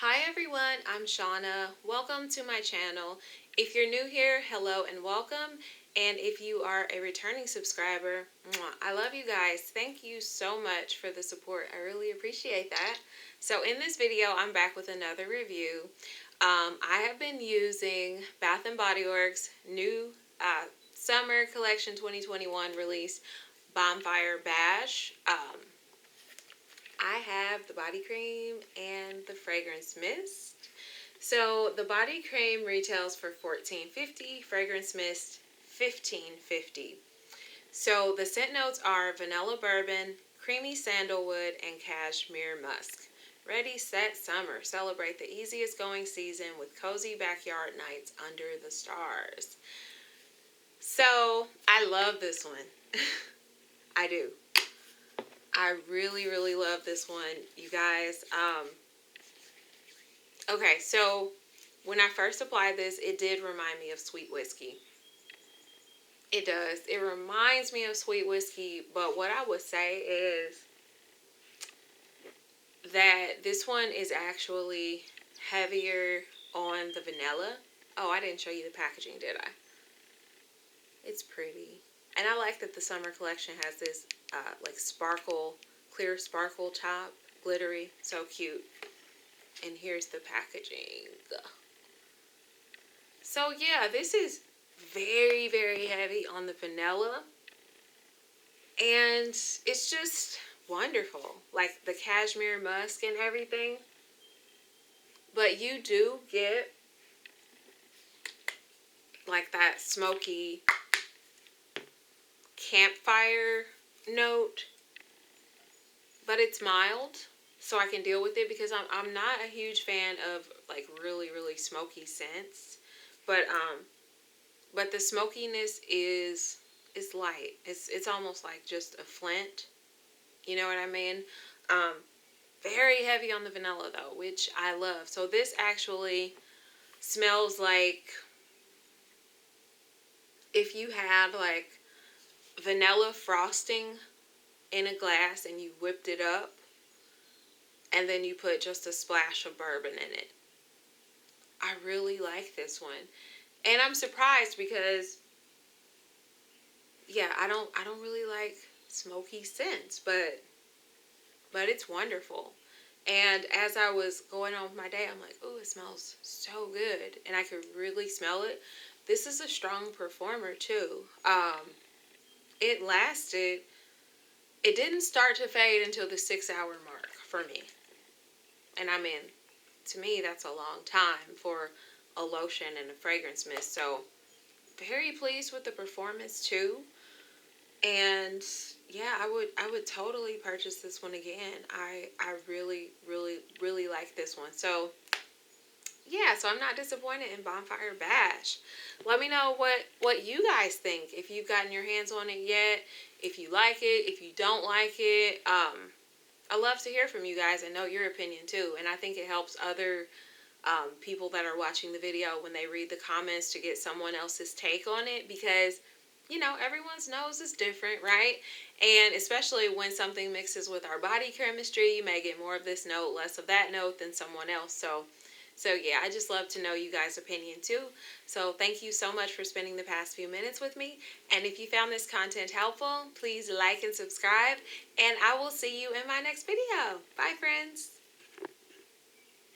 Hi everyone, I'm Shauna. Welcome to my channel. If you're new here, hello and welcome. And if you are a returning subscriber, I love you guys. Thank you so much for the support. I really appreciate that. So in this video, I'm back with another review. I have been using Bath & Body Works new summer collection 2021 release, Bonfire Bash. I have the body cream and the fragrance mist. So the body cream retails for $14.50, fragrance mist $15.50. So the scent notes are vanilla bourbon, creamy sandalwood, and cashmere musk. Ready, set, summer. Celebrate the easiest going season with cozy backyard nights under the stars. So I love this one. I do. I really, really love this one, you guys. Okay, so when I first applied this, it did remind me of sweet whiskey. It does. It reminds me of sweet whiskey, but what I would say is that this one is actually heavier on the vanilla. Oh, I didn't show you the packaging, did I? It's pretty. And I like that the summer collection has this like sparkle, clear sparkle top, glittery, so cute. And here's the packaging. So yeah, this is very, very heavy on the vanilla. And it's just wonderful. Like the cashmere musk and everything. But you do get like that smoky campfire note. But it's mild, so I can deal with it because I'm not a huge fan of like really, really smoky scents. But the smokiness is light. It's almost like just a flint. You know what I mean? Very heavy on the vanilla though, which I love. So this actually smells like if you had like vanilla frosting in a glass and you whipped it up and then you put just a splash of bourbon in it. I really like this one. And I'm surprised because yeah, I don't really like smoky scents, but it's wonderful. And as I was going on with my day, I'm like, oh, it smells so good. And I could really smell it. This is a strong performer too. It lasted, it didn't start to fade until the 6-hour mark for me. And I mean, to me, that's a long time for a lotion and a fragrance mist. So very pleased with the performance too. And yeah, I would totally purchase this one again. I really, really, really like this one. So yeah, so I'm not disappointed in Bonfire Bash. Let me know what you guys think. If you've gotten your hands on it yet, if you like it, if you don't like it. I love to hear from you guys and know your opinion too. And I think it helps other people that are watching the video when they read the comments to get someone else's take on it, because you know, everyone's nose is different, right? And especially when something mixes with our body chemistry, you may get more of this note, less of that note than someone else. So yeah, I just love to know you guys' opinion too. So thank you so much for spending the past few minutes with me. And if you found this content helpful, please like and subscribe. And I will see you in my next video. Bye, friends.